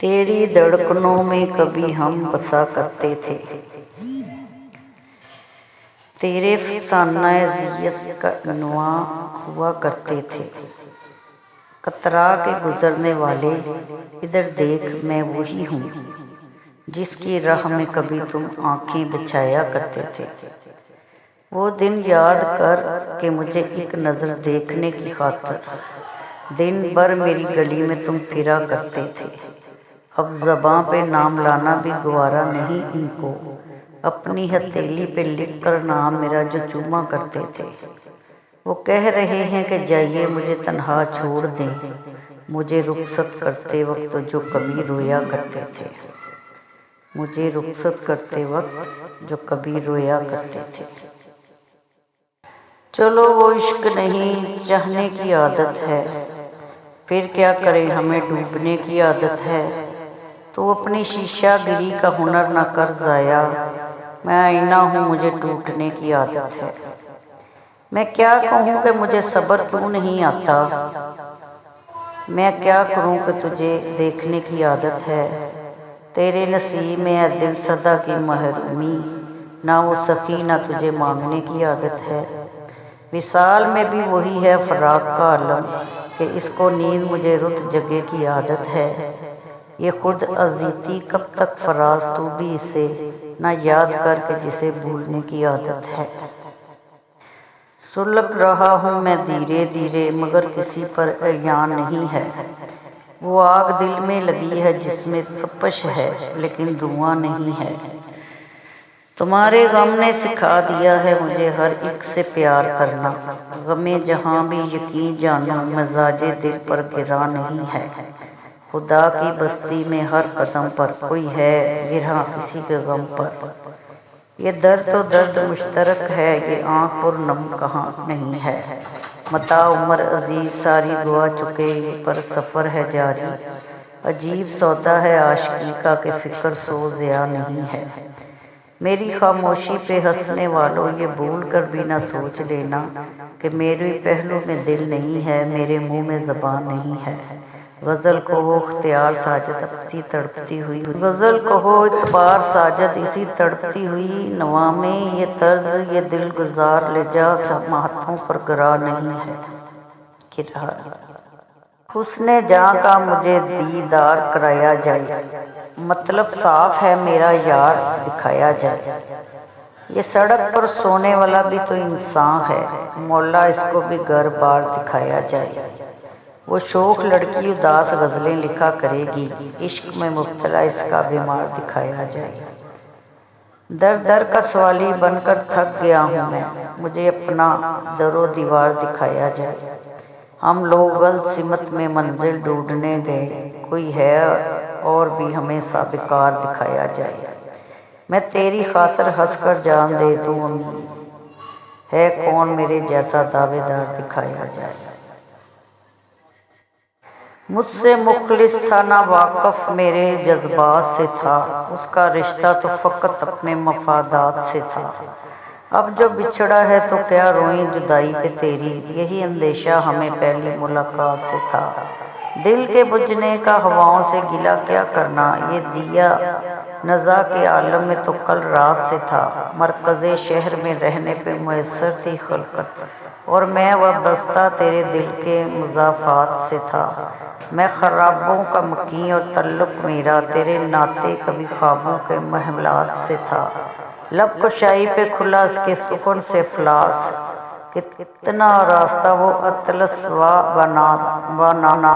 تیری دھڑکنوں میں کبھی ہم بسا کرتے تھے، تیرے فسانہ زیست کا عنواں ہوا کرتے تھے۔ کترا کے گزرنے والے ادھر دیکھ، میں وہی ہوں جس کی راہ میں کبھی تم آنکھیں بچھایا کرتے تھے۔ وہ دن یاد کر کہ مجھے ایک نظر دیکھنے کی خاطر دن بھر میری گلی میں تم پھرا کرتے تھے۔ اب زباں پہ نام لانا بھی گوارا نہیں ان کو، اپنی ہتھیلی پہ لکھ کر نام میرا جو چوما کرتے تھے۔ وہ کہہ رہے ہیں کہ جائیے مجھے تنہا چھوڑ دیں، مجھے رخصت کرتے وقت جو کبھی رویا کرتے تھے، مجھے رخصت کرتے وقت جو کبھی رویا کرتے تھے۔ چلو وہ عشق نہیں، چاہنے کی عادت ہے، پھر کیا کریں ہمیں ڈوبنے کی عادت ہے۔ تو اپنی شیشہ گری کا ہنر نہ کر ضائع، میں آئینہ ہوں مجھے ٹوٹنے کی عادت ہے۔ میں کیا کہوں کہ مجھے صبر کیوں نہیں آتا، میں کیا کروں کہ تجھے دیکھنے کی عادت ہے۔ تیرے نصیب میں ہے دل صدا کی محرومی، نہ وہ سخی نہ تجھے مانگنے کی عادت ہے۔ وصال میں بھی وہی ہے فراق کا عالم کہ اس کو نیند مجھے رت جگے کی عادت ہے۔ یہ خود اذیتی کب تک فراز تو بھی اسے نہ یاد کر کے جسے بھولنے کی عادت ہے۔ سلگ رہا ہوں میں دھیرے دھیرے مگر کسی پر عیان نہیں ہے۔ وہ آگ دل میں لگی ہے جس میں تپش ہے لیکن دھواں نہیں ہے۔ تمہارے غم نے سکھا دیا ہے مجھے ہر ایک سے پیار کرنا، غم جہاں بھی یقین جانو مزاج دل پر گرا نہیں ہے۔ خدا کی بستی میں ہر قدم پر کوئی ہے گرا کسی کے غم پر۔ یہ درد تو درد مشترک ہے، یہ آنکھ پر نم کہاں نہیں ہے۔ متاع عمر عزیز ساری گوا چکے پر سفر ہے جاری، عجیب سودا ہے عاشقی کا کہ فکر سو ضیاء نہیں ہے۔ میری خاموشی پہ ہنسنے والوں یہ بھول کر بھی نہ سوچ لینا کہ میرے پہلو میں دل نہیں ہے، میرے منہ میں زبان نہیں ہے۔ غزل کہو اختیار ساجد اسی تڑپتی ہوئی، غزل کہو اعتبار ساجد اسی تڑپتی ہوئی نوا میں، یہ طرز یہ دل گزار لے جا سب ہاتھوں پر گرا نہیں ہے۔ حسن جاں کا مجھے دیدار کرایا جائے، مطلب صاف ہے میرا یار دکھایا جائے۔ یہ سڑک پر سونے والا بھی تو انسان ہے، مولا اس کو بھی گھر بار دکھایا جائے۔ وہ شوخ لڑکی اداس غزلیں لکھا کرے گی، عشق میں مبتلا اس کا بیمار دکھایا جائے۔ در در کا سوالی بن کر تھک گیا ہوں میں، مجھے اپنا در و دیوار دکھایا جائے۔ ہم لوگ غلط سمت میں منزل ڈھونڈنے گئے، کوئی ہے اور بھی ہمیں سابقار دکھایا جائے۔ میں تیری خاطر ہنس کر جان دے دوں امید، ہے کون میرے جیسا دعوے دار دکھایا جائے۔ مجھ سے مخلص تھا نہ واقف میرے جذبات سے تھا، اس کا رشتہ تو فقط اپنے مفادات سے تھا۔ اب جو بچھڑا ہے تو کیا روئیں جدائی پہ تیری، یہی اندیشہ ہمیں پہلی ملاقات سے تھا۔ دل کے بجھنے کا ہواؤں سے گلہ کیا کرنا، یہ دیا نزا کے عالم میں تو کل رات سے تھا۔ مرکز شہر میں رہنے پہ میسر تھی خلقت، اور میں وابستہ تیرے دل کے مضافات سے تھا۔ میں خرابوں کا مکیں اور تعلق میرا تیرے ناطے کبھی خوابوں کے محلات سے تھا۔ لب کشائی پہ کھلا اس کے سکون سے افلاس، کتنا راستہ وہ اطلس و بنانا